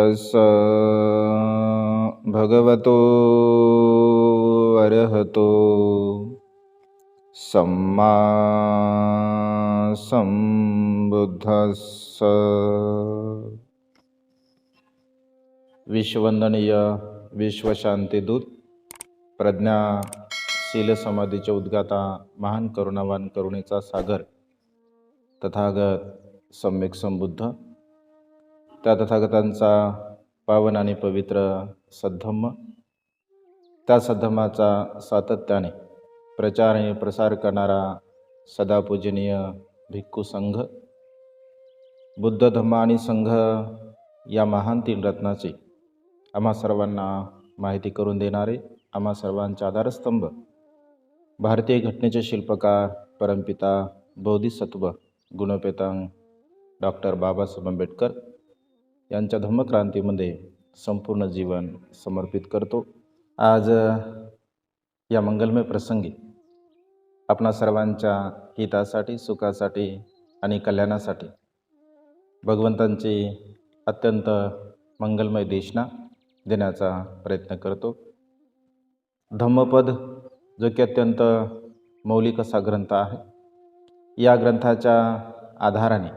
तस्स भगवतो अरहतो सम्मा संबुद्धस्स। विश्ववंदनीय विश्वशांतीदूत प्रज्ञाशील समाधीचे उद्गाता महान करुणावान करुणेचा सागर तथागत सम्यक संबुद्ध, त्या तथागतांचा पावन आणि पवित्र सद्धम्म, त्या सद्धम्माचा सातत्याने प्रचार आणि प्रसार करणारा सदा पूजनीय भिक्खू संघ, बुद्ध धम्म आणि संघ या महान तीन रत्नाची आम्हा सर्वांना माहिती करून देणारे, आम्हा सर्वांचे आधारस्तंभ, भारतीय घटनेचे शिल्पकार परमपिता बोधिसत्व गुणपेतांग डॉक्टर बाबासाहेब आंबेडकर यांच्या धम्मक्रांतीमध्ये संपूर्ण जीवन समर्पित करतो। आज या मंगलमय प्रसंगी आपणा सर्वांच्या हितासाठी, सुखासाठी आणि कल्याणासाठी भगवंतांची अत्यंत मंगलमय देशना देण्याचा प्रयत्न करतो। धम्मपद जो की अत्यंत मौलिक असा ग्रंथ आहे, या ग्रंथाच्या आधाराने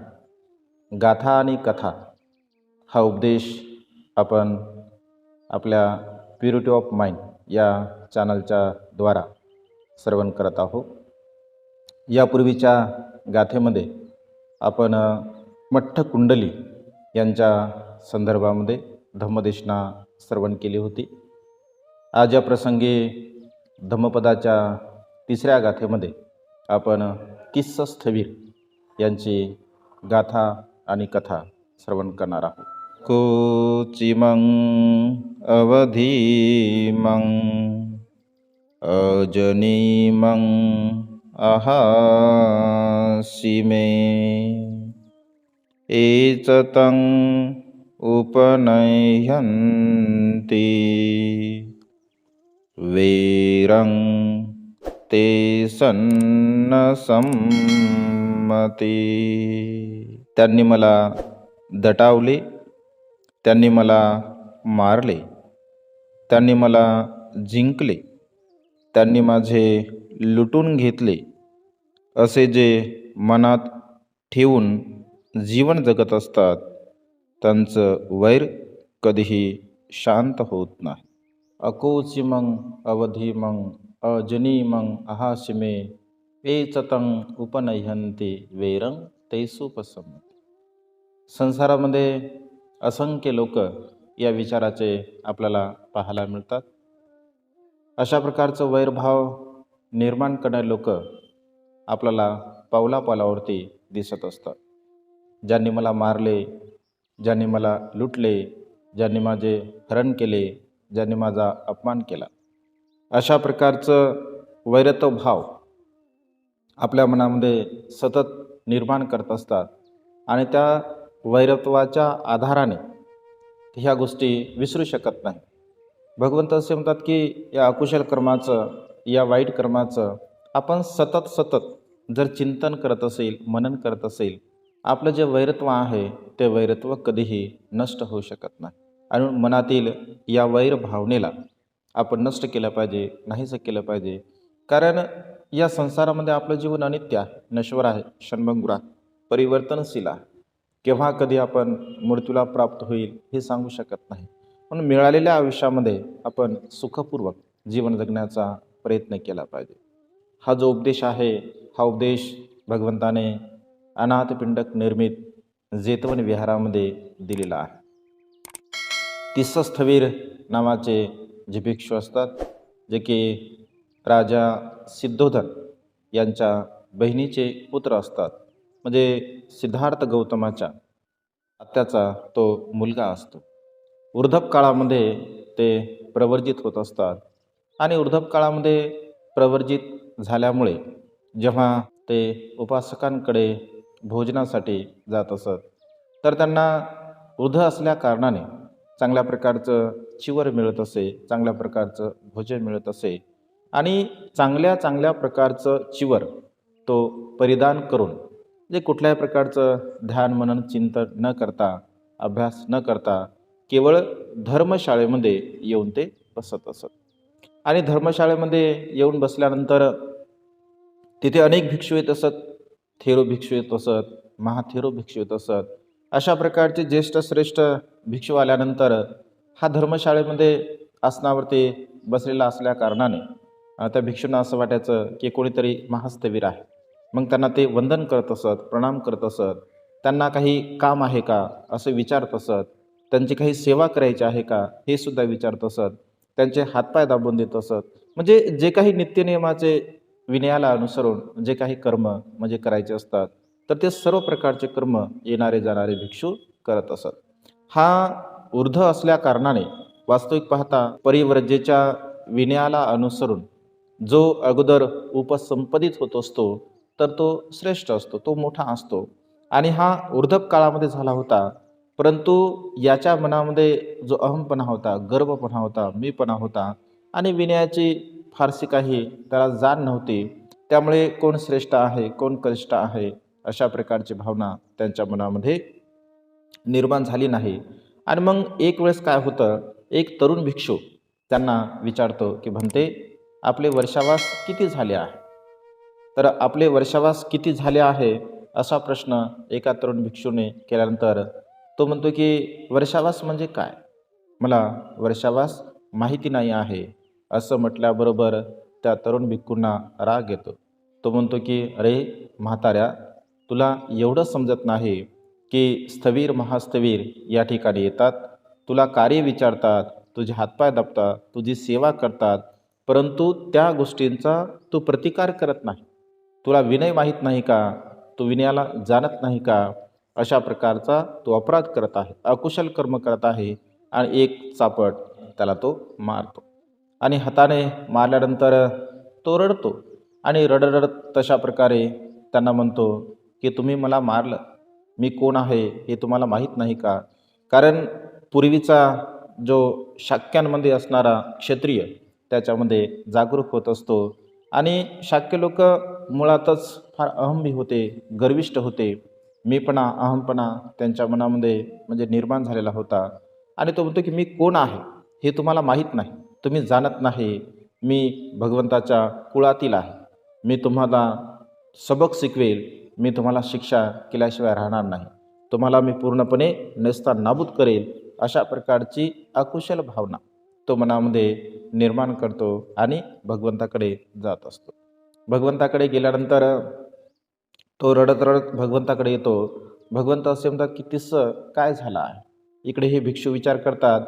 गाथा आणि कथा हा उपदेश आपण आपल्या प्युरिटी ऑफ माइंड या चॅनलच्या द्वारा श्रवण करत आहोत। यापूर्वीच्या गाथेमध्ये आपण मठ्ठ कुंडली यांच्या संदर्भामध्ये धम्मदेशना श्रवण केली होती। आज या प्रसंगी धम्मपदाच्या तिसऱ्या गाथेमध्ये आपण किस्सा स्थविर यांची गाथा आणि कथा श्रवण करणार आहोत। कोचिमं अवधीमं अजनीमं अहासिमे एचतं उपनयन्ति वेरं ते सन्नसम्मती। त्यांनी मला दटावले, त्यांनी मला मारले, त्यांनी मला जिंकले, त्यांनी माझे लुटून घेतले, असे जे मनात ठेवून जीवन जगत असतात त्यांचं वैर कधीही शांत होत नाही। अकोचिमं अवधीमं अजनीमं अहासिमे एचतं उपनयन्ति वेरं तेसुपसम्मति। संसारामध्ये असंख्य लोक या विचाराचे आपल्याला पाहायला मिळतात। अशा प्रकारचं वैरभाव निर्माण करणारे लोक आपल्याला पावलापावलावरती दिसत असतात। ज्यांनी मला मारले, ज्यांनी मला लुटले, ज्यांनी माझे हरण केले, ज्यांनी माझा अपमान केला, अशा प्रकारचं वैरत्व भाव आपल्या मनामध्ये सतत निर्माण करत असतात आणि त्या वैरत्वाच्या आधाराने ह्या गोष्टी विसरू शकत नाही। भगवंत असे म्हणतात की या अकुशल कर्माचं, या वाईट कर्माचं आपण सतत जर चिंतन करत असेल, मनन करत असेल, आपलं जे वैरत्व आहे ते वैरत्व कधीही नष्ट होऊ शकत नाही। आणि मनातील या वैर भावनेला आपण नष्ट केलं पाहिजे, नाहीच केलं पाहिजे। कारण या संसारामध्ये आपलं जीवन अनित्य आहे, नश्वर आहे, क्षणभंगुर आहे, परिवर्तनशील आहे। केव्हा कधी आपण मृत्यूला प्राप्त होईल हे सांगू शकत नाही। म्हणून मिळालेल्या आयुष्यामध्ये आपण सुखपूर्वक जीवन जगण्याचा प्रयत्न केला पाहिजे। हा जो उपदेश आहे, हा उपदेश भगवंताने अनाथपिंडक निर्मित जेतवन विहारामध्ये दिलेला आहे। तिस्सा स्थविर नावाचे जे भिक्षू असतात, जे की राजा सिद्धोधन यांच्या बहिणीचे पुत्र असतात, म्हणजे सिद्धार्थ गौतमाच्या आत्याचा तो मुलगा असतो। वृद्धप काळामध्ये ते प्रवर्जित होत असतात आणि वृद्धप काळामध्ये प्रवर्जित झाल्यामुळे जेव्हा ते उपासकांकडे भोजनासाठी जात असत तर त्यांना वृद्ध असल्या कारणाने चांगल्या प्रकारचं चिवर मिळत असे, चांगल्या प्रकारचं भोजन मिळत असे आणि चांगल्या प्रकारचं चिवर तो परिधान करून जे कुठल्याही प्रकारचं ध्यान मनन चिंतन न करता, अभ्यास न करता केवळ धर्मशाळेमध्ये येऊन ते बसत असत. आणि धर्मशाळेमध्ये येऊन बसल्यानंतर तिथे अनेक भिक्षू येत असत. थेरो भिक्षू येत असत, महाथेरो भिक्षू येत असत. अशा प्रकारचे ज्येष्ठ श्रेष्ठ भिक्षू आल्यानंतर हा धर्मशाळेमध्ये आसनावरती बसलेला असल्या कारणाने त्या भिक्षूंना असं वाटायचं की कोणीतरी महास्तवीर आहे. मग त्यांना ते वंदन करत असत, प्रणाम करत असत. त्यांना काही काम आहे का असं विचारत असत. त्यांची काही सेवा करायची आहे का हे सुद्धा विचारत असत. त्यांचे हातपाय दाबून देत असत. म्हणजे जे काही नित्यनियमाचे विनयाला अनुसरून जे काही कर्म म्हणजे करायचे असतात तर ते सर्व प्रकारचे कर्म येणारे जाणारे भिक्षू करत असत. हा ऊर्ध्व असल्या कारणाने वास्तविक पाहता परिव्रजेच्या विनयाला अनुसरून जो अगोदर उपसंपदित होत असतो तर तो श्रेष्ठ असतो, तो मोठा असतो. आणि हा ऊर्ध्व काळामध्ये झाला होता. परंतु याच्या मनामध्ये जो अहमपणा होता, गर्वपणा होता, मीपणा होता आणि विनयाची फारशी काही त्याला जाण नव्हती. त्यामुळे कोण श्रेष्ठ आहे, कोण कनिष्ठ आहे अशा प्रकारची भावना त्यांच्या मनामध्ये निर्माण झाली नाही. आणि मग एक वेळेस काय होतं, एक तरुण भिक्षू त्यांना विचारतो की म्हणते आपले वर्षावास किती झाले आहे. तर आपले वर्षावास किती झाले आहे असा प्रश्न एका तरुण भिक्षूने केल्यानंतर तो म्हणतो की वर्षावास म्हणजे काय, मला वर्षावास माहिती नाही आहे. असं म्हटल्याबरोबर त्या तरुण भिक्खूंना राग येतो. तो म्हणतो की अरे म्हाताऱ्या, तुला एवढं समजत नाही की स्थवीर महास्थवीर या ठिकाणी येतात, तुला कार्य विचारतात, तुझे हातपाय दाबतात, तुझी सेवा करतात, परंतु त्या गोष्टींचा तू प्रतिकार करत नाही. तुला विनय माहीत नाही का, तू विनयाला जाणत नाही का, अशा प्रकारचा तो अपराध करत आहे, अकुशल कर्म करत आहे. आणि एक चापट त्याला तो मारतो. आणि हाताने मारल्यानंतर तो रडतो आणि रडरडत तशा प्रकारे त्यांना म्हणतो की तुम्ही मला मारलं, मी कोण आहे हे तुम्हाला माहीत नाही का. कारण पूर्वीचा जो शाक्यांमध्ये असणारा क्षत्रिय त्याच्यामध्ये जागरूक होत असतो. आणि शाक्य लोक मुळातच फार अहंभी होते, गर्विष्ठ होते. मीपणा अहमपणा त्यांच्या मनामध्ये म्हणजे निर्माण झालेला होता. आणि तो म्हणतो की मी कोण आहे हे तुम्हाला माहीत नाही, तुम्ही जाणत नाही. मी भगवंताच्या कुळातील आहे, मी तुम्हाला सबक शिकवेल, मी तुम्हाला शिक्षा केल्याशिवाय राहणार नाही, तुम्हाला मी पूर्णपणे नेस्ता नाबूद करेल. अशा प्रकारची अकुशल भावना तो मनामध्ये निर्माण करतो आणि भगवंताकडे जात असतो. भगवंताकडे गेल्यानंतर तो रडत रडत भगवंताकडे येतो. भगवंत असे म्हणतात की तिसं काय झालं आहे. इकडे हे भिक्षू विचार करतात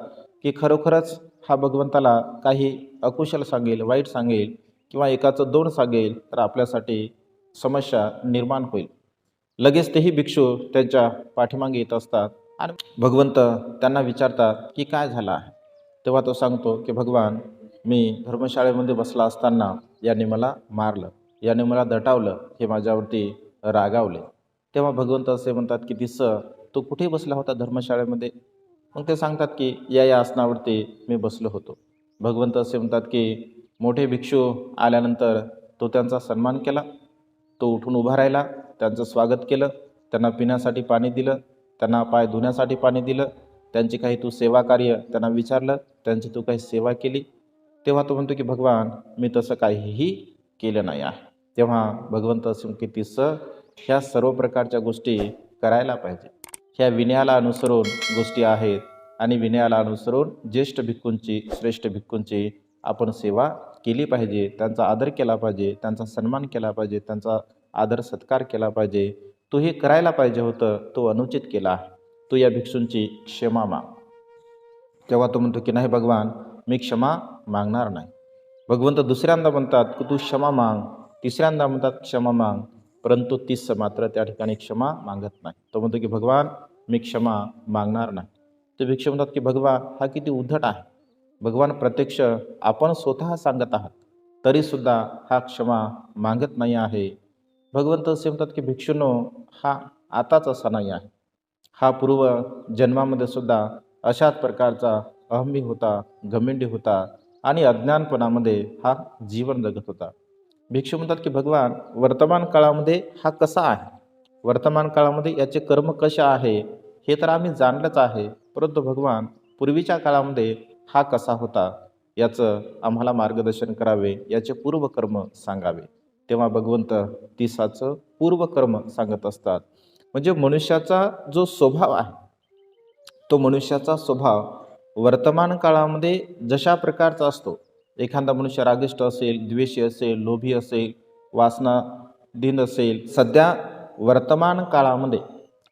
की खरोखरच हा भगवंताला काही अकुशल सांगेल, वाईट सांगेल किंवा एकाचं दोन सांगेल तर आपल्यासाठी समस्या निर्माण होईल. लगेच तेही भिक्षू त्यांच्या पाठीमागे येत असतात आणि भगवंत त्यांना विचारतात की काय झालं आहे. तेव्हा तो सांगतो की भगवान, मी धर्मशाळेमध्ये बसला असताना याने मला मारलं, याने मला दटावलं, हे माझ्यावरती रागावले. तेव्हा भगवंत असे म्हणतात की दिसं तू कुठे बसला होता धर्मशाळेमध्ये. मग ते सांगतात की या आसनावरती मी बसलो होतो. भगवंत असे म्हणतात की मोठे भिक्षू आल्यानंतर तो त्यांचा सन्मान केला, तो उठून उभा राहिला, त्यांचं स्वागत केलं, त्यांना पिण्यासाठी पाणी दिलं, त्यांना पाय धुण्यासाठी पाणी दिलं, त्यांची काही तू सेवा कार्य त्यांना विचारलं, त्यांची तू काही सेवा केली. तेव्हा तो म्हणतो की भगवान, मी तसं काहीही केलं नाही आहे. तेव्हा भगवंत असे की तिसं ह्या सर्व प्रकारच्या गोष्टी करायला पाहिजे. ह्या विनयाला अनुसरून गोष्टी आहेत आणि विनयाला अनुसरून ज्येष्ठ भिक्खूंची, श्रेष्ठ भिक्खूंची आपण सेवा केली पाहिजे, त्यांचा आदर केला पाहिजे, त्यांचा सन्मान केला पाहिजे, त्यांचा आदर सत्कार केला पाहिजे. तू हे करायला पाहिजे होतं, तो अनुचित केला आहे, तू या भिक्षूंची क्षमा माग. तेव्हा तो म्हणतो की नाही भगवान, मी क्षमा मागणार नाही. भगवंत दुसऱ्यांदा म्हणतात की तू क्षमा माग, तिसऱ्यांदा म्हणतात क्षमा माग, परंतु तीस मात्र त्या ठिकाणी क्षमा मागत नाही. तो म्हणतो की भगवान, मी क्षमा मागणार नाही. ते भिक्षू म्हणतात की भगवान, हा किती उद्धट आहे. भगवान प्रत्यक्ष आपण स्वतः सांगत आहात तरीसुद्धा हा क्षमा मागत नाही आहे. भगवंत असे म्हणतात की भिक्षूंनो, हा आताच असा नाही आहे, हा पूर्व जन्मामध्ये सुद्धा अशाच प्रकारचा अहंभी होता, घमेंडी होता आणि अज्ञानपणामध्ये हा जीवन जगत होता. भिक्षू म्हणतात की भगवान, वर्तमान काळामध्ये हा कसा आहे, वर्तमान काळामध्ये याचे कर्म कसे आहे हे तर आम्ही जाणलंच आहे, परंतु भगवान पूर्वीच्या काळामध्ये हा कसा होता याचं आम्हाला मार्गदर्शन करावे, याचे पूर्वकर्म सांगावे. तेव्हा भगवंत तिसाचं पूर्वकर्म सांगत असतात. म्हणजे मनुष्याचा जो स्वभाव आहे, तो मनुष्याचा स्वभाव वर्तमान काळामध्ये जशा प्रकारचा असतो, एखादा मनुष्य रागिष्ट असेल, द्वेषी असेल, लोभी असेल, वासनाधीन असेल, सध्या वर्तमान काळामध्ये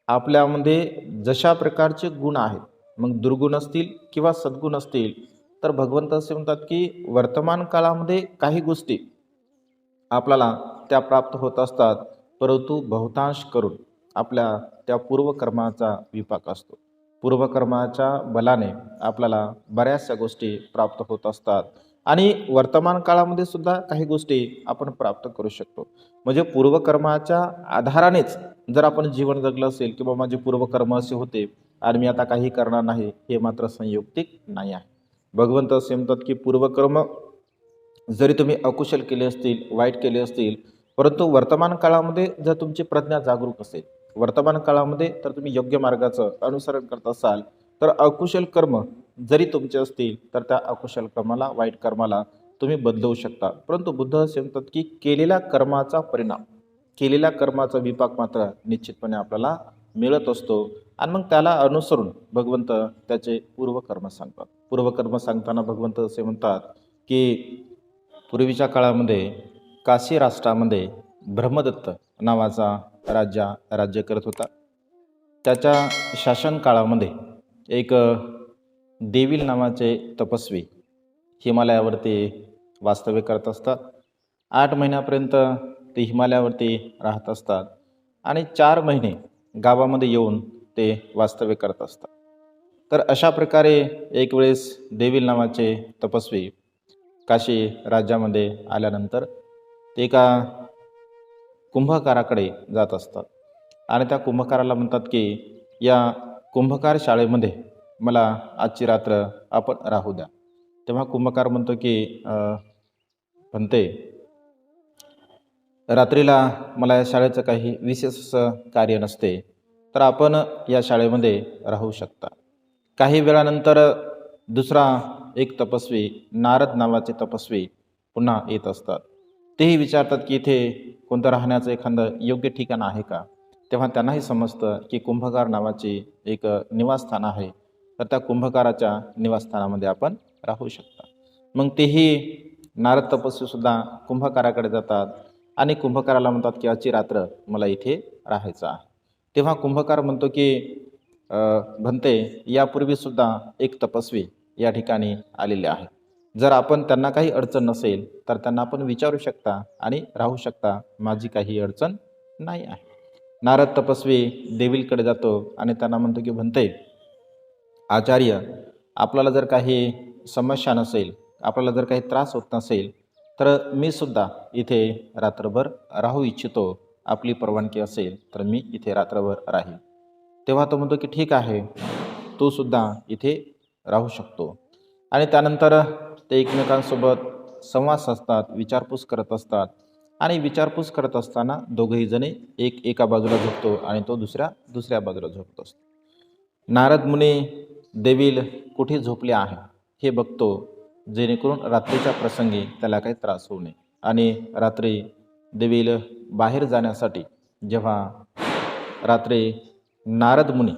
आपल्यामध्ये जशा प्रकारचे गुण आहेत, मग दुर्गुण असतील किंवा सद्गुण असतील, तर भगवंत असे म्हणतात की वर्तमान काळामध्ये काही गोष्टी आपल्याला त्या प्राप्त होत असतात, परंतु बहुतांश करून आपल्या त्या पूर्वकर्माचा विपाक असतो. पूर्वकर्माच्या बलाने आपल्याला बऱ्याचशा गोष्टी प्राप्त होत असतात आणि वर्तमान काळामध्ये सुद्धा काही गोष्टी आपण प्राप्त करू शकतो. म्हणजे पूर्वकर्माच्या आधारानेच जर आपण जीवन जगलं असेल किंवा माझे पूर्वकर्म असे होते आणि मी आता काही करणार नाही, हे मात्र संयुक्तिक नाही आहे. भगवंत असे म्हणतात की पूर्वकर्म जरी तुम्ही अकुशल केले असतील, वाईट केले असतील, परंतु वर्तमान काळामध्ये जर तुमची प्रज्ञा जागरूक असेल, वर्तमान काळामध्ये तर तुम्ही योग्य मार्गाचं अनुसरण करत असाल, तर अकुशल कर्म जरी तुमचे असतील तर त्या अकुशल कर्माला, वाईट कर्माला तुम्ही बदलवू शकता. परंतु बुद्ध असे म्हणतात की केलेल्या कर्माचा परिणाम, केलेल्या कर्माचा विपाक मात्र निश्चितपणे आपल्याला मिळत असतो आणि मग त्याला अनुसरून भगवंत त्याचे पूर्वकर्म सांगतात. पूर्वकर्म सांगताना भगवंत असे म्हणतात की पूर्वीच्या काळामध्ये काशी राष्ट्रामध्ये ब्रह्मदत्त नावाचा राजा राज्य करत होता. त्याच्या शासन काळामध्ये एक देवील नावाचे तपस्वी हिमालयावरती वास्तव्य करत असतात. 8 महिन्यापर्यंत ते हिमालयावरती राहत असतात आणि 4 महिने गावामध्ये येऊन ते वास्तव्य करत असतात. तर अशा प्रकारे एक वेळेस देवील नावाचे तपस्वी काशी राज्यामध्ये आल्यानंतर ते एका कुंभकाराकडे जात असतात आणि त्या कुंभकाराला म्हणतात की या कुंभकार शाळेमध्ये मला आजची रात्र आपण राहू द्या. तेव्हा कुंभकार म्हणतो की म्हणते रात्रीला मला या शाळेचं काही विशेष असं कार्य नसते, तर आपण या शाळेमध्ये राहू शकता. काही वेळानंतर दुसरा एक तपस्वी, नारद नावाचे तपस्वी पुन्हा येत असतात. तेही विचारतात की इथे कोणतं राहण्याचं एखादं योग्य ठिकाण आहे का. तेव्हा त्यांनाही समजतं की कुंभकार नावाचे एक निवासस्थान आहे, तर त्या कुंभकाराच्या निवासस्थानामध्ये आपण राहू शकता. मग तेही नारद तपस्वीसुद्धा कुंभकाराकडे जातात आणि कुंभकाराला म्हणतात की आजची रात्र मला इथे राहायचं आहे. तेव्हा कुंभकार म्हणतो की भंते, यापूर्वीसुद्धा एक तपस्वी या ठिकाणी आलेले आहे. जर आपण त्यांना काही अडचण नसेल तर त्यांना आपण विचारू शकता आणि राहू शकता, माझी काही अडचण नाही आहे. नारद तपस्वी देवीलकडे जातो आणि त्यांना म्हणतो की भंते, आचार्य, आपल्याला जर काही समस्या नसेल, आपल्याला जर काही त्रास होत नसेल, तर मी सुद्धा इथे रात्रभर राहू इच्छितो. आपली परवानगी असेल तर मी इथे रात्रभर राहील. तेव्हा तो म्हणतो की ठीक आहे, तू सुद्धा इथे राहू शकतो. आणि त्यानंतर ते एकमेकांसोबत संवाद साधतात, विचारपूस करत असतात आणि विचारपूस करत असताना दोघंही जणे एका बाजूला झोपतो आणि तो दुसऱ्या बाजूला झोपत असतो. नारद मुनी देवील कुठे झोपले आहे हे बघतो, जेणेकरून रात्रीच्या प्रसंगी त्याला काही त्रास होऊ नये. आणि रात्री देवील बाहेर जाण्यासाठी जेव्हा रात्री नारद मुनी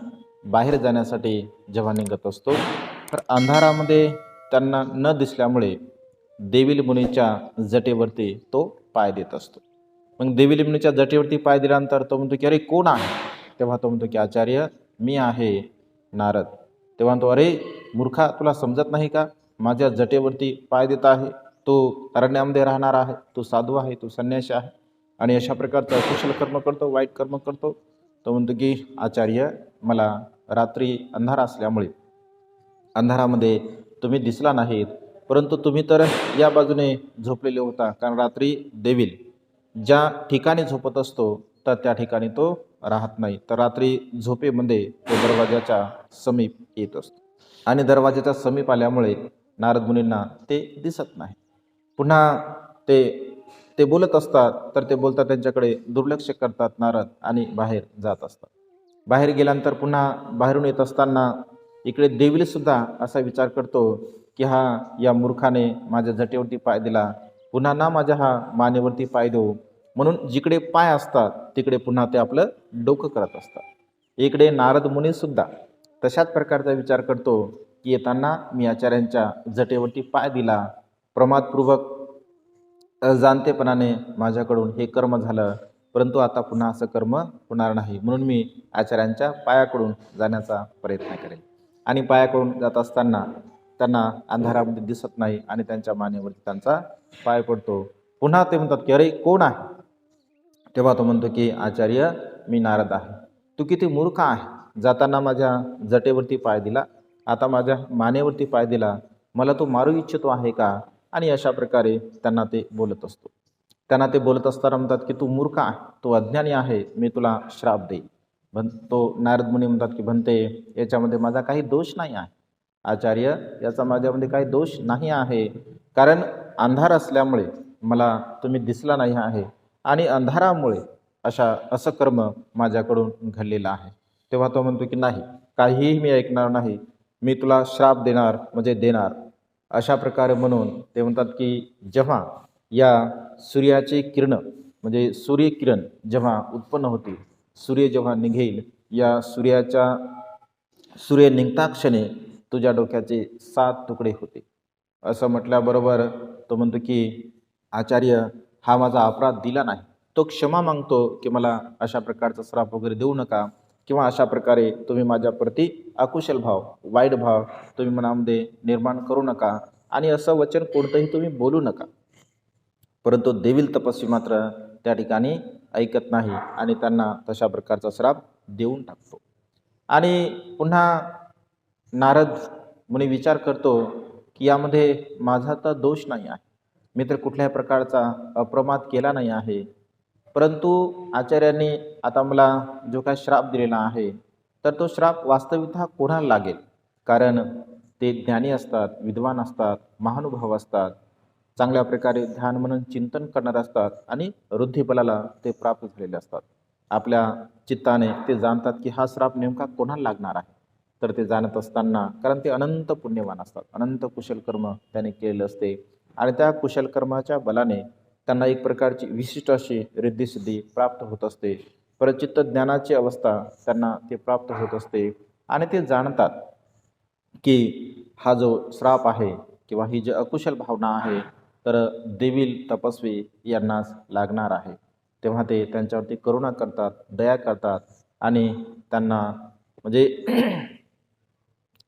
बाहेर जाण्यासाठी जेव्हा निघत असतो, तर अंधारामध्ये त्यांना न दिसल्यामुळे देवील मुनीच्या जटेवरती तो पाय देत असतो. मग देवील मुनीच्या जटेवरती पाय दिल्यानंतर तो म्हणतो की अरे कोण आहे. तेव्हा तो म्हणतो की आचार्य, मी आहे नारद. तेव्हा तो, अरे मूर्खा, तुला समजत नाही का, माझ्या जटेवरती पाय देत आहे, तो अरण्यामध्ये राहणार आहे, तो साधू आहे, तो संन्यासी आहे आणि अशा प्रकारचं अकुशल कर्म करतो, वाईट कर्म करतो. तो म्हणतो की आचार्य, मला रात्री अंधार असल्यामुळे अंधारामध्ये तुम्ही दिसला नाहीत, परंतु तुम्ही तर या बाजूने झोपलेले होता, कारण रात्री देवील ज्या ठिकाणी झोपत असतो तर त्या ठिकाणी तो राहत नाही, तर रात्री झोपेमध्ये तो दरवाजाच्या समीप येत असतो आणि दरवाजाच्या समीप आल्यामुळे नारद मुनींना ते दिसत नाही. पुन्हा ते बोलत असतात, तर ते बोलतात त्यांच्याकडे दुर्लक्ष करतात नारद आणि बाहेर जात असतात. बाहेर गेल्यानंतर पुन्हा बाहेरून येत असताना इकडे देवील सुद्धा असा विचार करतो की हा या मूर्खाने माझ्या जटेवरती पाय दिला, पुन्हा ना माझ्या हा मानेवरती पाय देऊ, म्हणून जिकडे पाय असतात तिकडे पुन्हा ते आपलं डोकं करत असतात. इकडे नारद मुनी सुद्धा तशाच प्रकारचा विचार करतो की येताना मी आचार्यांच्या जटेवरती पाय दिला, प्रमादपूर्वक अजाणतेपणाने माझ्याकडून हे कर्म झालं, परंतु आता पुन्हा असं कर्म होणार नाही, म्हणून मी आचार्यांच्या पायाकडून जाण्याचा प्रयत्न करेन. आणि पायाकडून जात असताना त्यांना अंधारामध्ये दिसत नाही आणि त्यांच्या मानेवरती त्यांचा पाय पडतो. पुन्हा ते म्हणतात की अरे कोण आहे? तेव्हा तो म्हणतो की आचार्य मी नारद आहे. तू किती मूर्ख आहे, जाताना माझ्या जटेवरती पाय दिला, आता माझ्या मानेवरती पाय दिला, मला तू मारू इच्छितो आहे का? आणि अशा प्रकारे त्यांना ते बोलत असतो. त्यांना ते बोलत असताना म्हणतात की तू मूर्ख आहे, तू अज्ञानी आहे, मी तुला श्राप देईल. तो नारद मुनी म्हणतात की म्हणते याच्यामध्ये माझा काही दोष नाही आहे आचार्य, याचा माझ्यामध्ये काही दोष नाही आहे, कारण अंधार असल्यामुळे मला तुम्ही दिसला नाही आहे आणि अंधारामुळे असं कर्म माझ्याकडून घडलेलं आहे. तेव्हा तो म्हणतो की नाही, काहीही मी ऐकणार नाही, मी तुला श्राप देणार म्हणजे देणार. अशा प्रकारे म्हणून ते म्हणतात की जेव्हा या सूर्याचे किरण म्हणजे सूर्यकिरण जेव्हा उत्पन्न होतील, सूर्य जेव्हा निघेल, या सूर्य निघता क्षणी तुझ्या डोक्याचे 7 तुकडे होते. असं म्हटल्याबरोबर तो म्हणतो की आचार्य हा माझा अपराध दिला नाही, तो क्षमा मागतो की मला अशा प्रकारचा श्राप वगैरे देऊ नका, किंवा अशा प्रकारे तुम्ही माझ्याप्रती अकुशल भाव, वाईट भाव तुम्ही मनामध्ये निर्माण करू नका आणि असं वचन कोणतंही तुम्ही बोलू नका. परंतु देवील तपस्वी मात्र त्या ठिकाणी ऐकत नाही आणि त्यांना तशा प्रकारचा श्राप देऊन टाकतो. आणि पुन्हा नारद मुनी विचार करतो की यामध्ये माझा तर दोष नाही आहे, मी तर कुठल्याही प्रकारचा अप्रमाद केला नाही आहे, परंतु आचार्यांनी आता मला जो काय श्राप दिलेला आहे तर तो श्राप वास्तविकतः कोणाला लागेल? कारण ते ज्ञानी असतात, विद्वान असतात, महानुभाव असतात, चांगल्या प्रकारे ध्यान म्हणून चिंतन करणारे असतात आणि रुद्धिबलाला ते प्राप्त झालेले असतात. आपल्या चित्ताने ते जाणतात की हा श्राप नेमका कोणाला लागणार आहे. तर ते जाणत असताना, कारण ते अनंत पुण्यवान असतात, अनंत कुशल कर्म त्याने केलेलं असते आणि त्या कुशल कर्माच्या बलाने त्यांना एक प्रकारची विशिष्ट अशी रिद्धिसिद्धी प्राप्त होत असते. परचित्त ज्ञानाची अवस्था त्यांना ते प्राप्त होत असते आणि ते जाणतात की हा जो श्राप आहे किंवा ही जी अकुशल भावना आहे तर देवील तपस्वी यांनाच लागणार आहे. तेव्हा ते त्यांच्यावरती करुणा करतात, दया करतात आणि त्यांना म्हणजे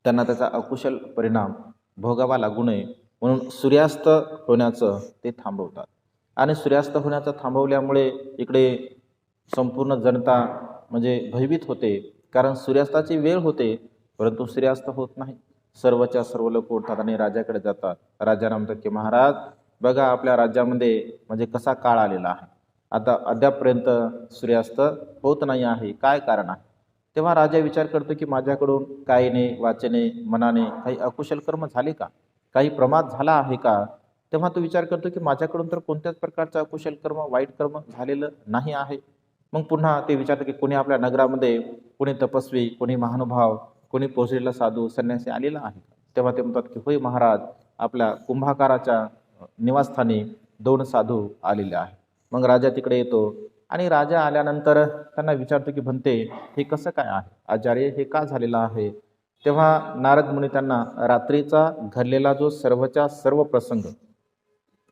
त्यांना त्याचा अकुशल परिणाम भोगावा लागू नये म्हणून सूर्यास्त होण्याचं ते थांबवतात. आणि सूर्यास्त होण्याचं थांबवल्यामुळे इकडे संपूर्ण जनता म्हणजे भयभीत होते, कारण सूर्यास्ताची वेळ होते परंतु सूर्यास्त होत नाही. सर्वच्या सर्व लोक उठतात आणि राजाकडे जातात. राजाला म्हणतात की महाराज बघा, आपल्या राज्यामध्ये म्हणजे कसा काळ आलेला आहे, आता अद्यापपर्यंत सूर्यास्त होत नाही आहे, काय कारण आहे? तेव्हा राजा विचार करतो की माझ्याकडून काहीने, वाचेने, मनाने काही अकुशल कर्म झाले का, काही प्रमाद झाला आहे का? तेव्हा तो विचार करतो की माझ्याकडून तर कोणत्याच प्रकारचं अकुशल कर्म, वाईट कर्म झालेलं नाही आहे. मग पुन्हा ते विचारतं की कोणी आपल्या नगरामध्ये, कोणी तपस्वी, कोणी महानुभाव, कोणी पोचलेला साधू, संन्यासी आलेला आहे? तेव्हा ते म्हणतात की होय महाराज, आपल्या कुंभाकाराच्या निवासस्थानी 2 साधू आलेले आहे. मग राजा तिकडे येतो आणि राजा आल्यानंतर त्यांना विचारतो की म्हणते हे कसं काय आहे आचार्य, हे का झालेलं आहे? तेव्हा नारद मुनी त्यांना रात्रीचा घडलेला जो सर्वच्या सर्व प्रसंग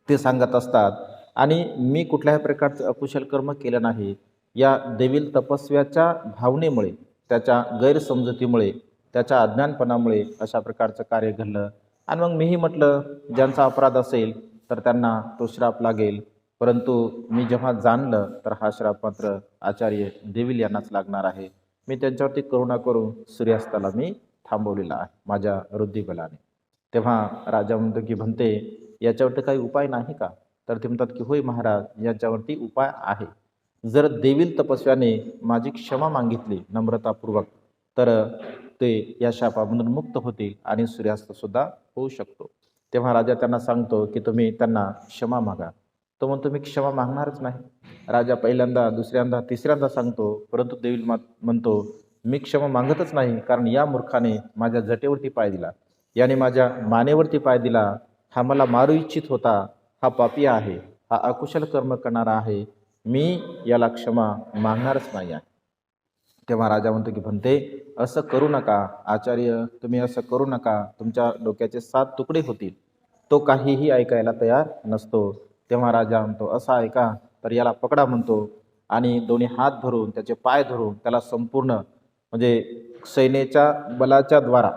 ते सांगत असतात आणि मी कुठल्याही प्रकारचं अकुशल कर्म केलं नाही. या देवील तपस्व्याच्या भावनेमुळे, त्याच्या गैरसमजुतीमुळे, त्याच्या अज्ञानपणामुळे अशा प्रकारचं कार्य घडलं. आणि मग मीही म्हटलं ज्यांचा अपराध असेल तर त्यांना तो श्राप लागेल, परंतु मी जेव्हा जाणलं तर हा श्राप मात्र आचार्य देवील यांनाच लागणार आहे. मी त्यांच्यावरती करुणा करून सूर्यास्ताला मी थांबवलेला आहे माझ्या रुद्धिबलाने. तेव्हा राजा म्हणतो की म्हणते याच्यावरती काही उपाय नाही का? तर ते म्हणतात की होय महाराज, याच्यावरती उपाय आहे. जर देवील तपस्व्याने माझी क्षमा मागितली नम्रतापूर्वक तर ते या शापामधून मुक्त होतील आणि सूर्यास्त सुद्धा होऊ शकतो. तेव्हा राजा त्यांना सांगतो की तुम्ही त्यांना क्षमा मागा. तो म्हणतो मी क्षमा मागणारच नाही. राजा पहिल्यांदा, दुसऱ्यांदा, तिसऱ्यांदा सांगतो, परंतु देवील म्हणतो मी क्षमा मागतच नाही, कारण या मूर्खाने माझ्या जटेवरती पाय दिला, याने माझ्या मानेवरती पाय दिला, हा मला मारू इच्छित होता, हा पापी आहे, हा अकुशल कर्म करणारा आहे, मी याला क्षमा मागणारच नाही आहे. तेव्हा राजा म्हणतो की म्हणते असं करू नका आचार्य, तुम्ही असं करू नका, तुमच्या डोक्याचे 7 तुकडे होतील. तो काहीही ऐकायला तयार नसतो. तेव्हा राजा म्हणतो असं आहे का, तर याला पकडा म्हणतो आणि दोन्ही हात धरून त्याचे पाय धरून त्याला संपूर्ण म्हणजे सैन्याच्या बलाच्या द्वारा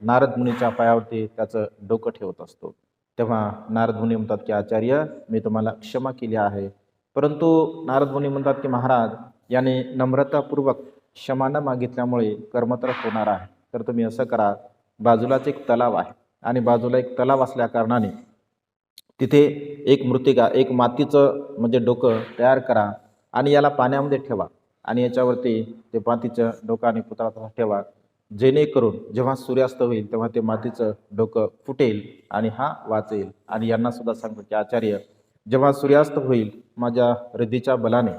नारद मुनीच्या पायावरती त्याचं डोकं ठेवत असतो. तेव्हा नारद मुनी म्हणतात की आचार्य, मी तुम्हाला क्षमा केली आहे. परंतु नारद मुनी म्हणतात की महाराज, याने नम्रतापूर्वक क्षमा न मागितल्यामुळे कर्म तर होणार आहे. तर तुम्ही असं करा, बाजूलाच एक तलाव आहे आणि बाजूला एक तलाव असल्या कारणाने तिथे एक मृत्तिका, एक मातीचं म्हणजे डोकं तयार करा आणि याला पाण्यामध्ये ठेवा आणि याच्यावरती ते मातीचं डोकं आणि पुतळा तसा ठेवा, जेणेकरून जेव्हा सूर्यास्त होईल तेव्हा ते मातीचं डोकं फुटेल आणि हा वाचेल. आणि यांना सुद्धा सांगतो की आचार्य, जेव्हा सूर्यास्त होईल माझ्या रिद्धीच्या बलाने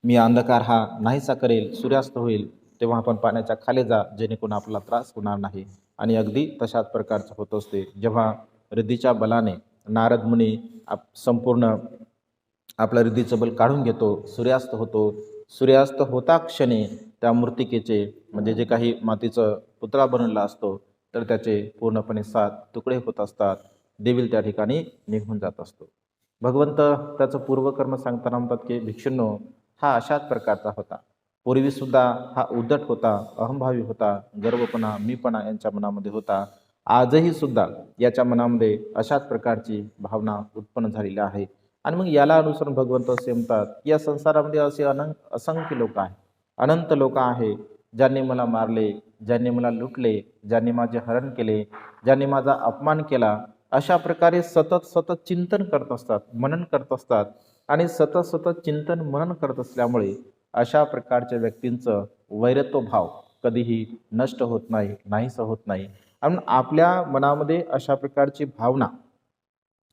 मी अंधकार हा नाहीसा करेल, सूर्यास्त होईल तेव्हा आपण पाण्याच्या खाली जा, जेणेकरून आपल्याला त्रास होणार नाही. आणि अगदी तशाच प्रकारचं होत असते. जेव्हा रिद्धीच्या बलाने नारद मुनी संपूर्ण आपलं रिद्धीचं बल काढून घेतो, सूर्यास्त होतो, सूर्यास्त होता क्षणी त्या मूर्तिकेचे म्हणजे जे काही मातीचं पुतळा बनवलेला असतो तर त्याचे पूर्णपणे 7 तुकडे होत असतात. देवील त्या ठिकाणी निघून जात असतो. भगवंत त्याचं पूर्वकर्म सांगताना म्हणतात की भिक्षूंनो, हा अशाच प्रकारचा होता. पूर्वीसुद्धा हा उद्धट होता, अहंभावी होता, गर्वपणा, मीपणा यांच्या मनामध्ये होता. आजही सुद्धा याच्या मनामध्ये अशाच प्रकारची भावना उत्पन्न झालेली आहे. आणि मग याला अनुसरून भगवंत असे म्हणतात की या संसारामध्ये असे असंख्य लोक आहेत, अनंत लोक आहे, ज्यांनी मला मारले, ज्यांनी मला लुटले, ज्यांनी माझे हरण केले, ज्यांनी माझा अपमान केला. अशा प्रकारे सतत सतत चिंतन करत असतात, मनन करत असतात आणि सतत सतत चिंतन मनन करत असल्यामुळे अशा प्रकारच्या व्यक्तींचं वैरत्व भाव कधीही नष्ट होत नाही, नाहीसं होत नाही. आणि आपल्या मनामध्ये अशा प्रकारची भावना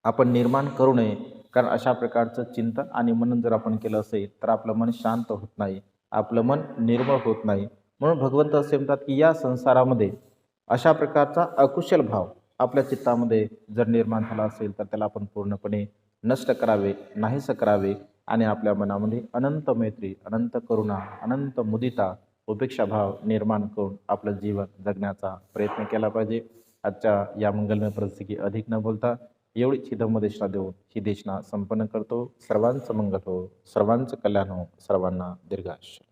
आपण निर्माण करू नये, कारण अशा प्रकारचं चिंतन आणि मनन जर आपण केलं असेल तर आपलं मन शांत होत नाही, आपलं मन निर्मळ होत नाही. म्हणून भगवंत असे म्हणतात की या संसारामध्ये अशा प्रकारचा अकुशल भाव आपल्या चित्तामध्ये जर निर्माण झाला असेल तर त्याला आपण पूर्णपणे नष्ट करावे, नाहीसं करावे आणि आपल्या मनामध्ये अनंत मैत्री, अनंत करुणा, अनंत मुदिता, उपेक्षा भाव निर्माण करून आपलं जीवन जगण्याचा प्रयत्न केला पाहिजे. आजच्या या मंगलमय परिस्थिती अधिक न बोलता एवढीच ही धम्मदेशना देऊन ही देशना संपन्न करतो. सर्वांचं मंगल हो, सर्वांचं कल्याण हो, सर्वांना दीर्घायुष्य.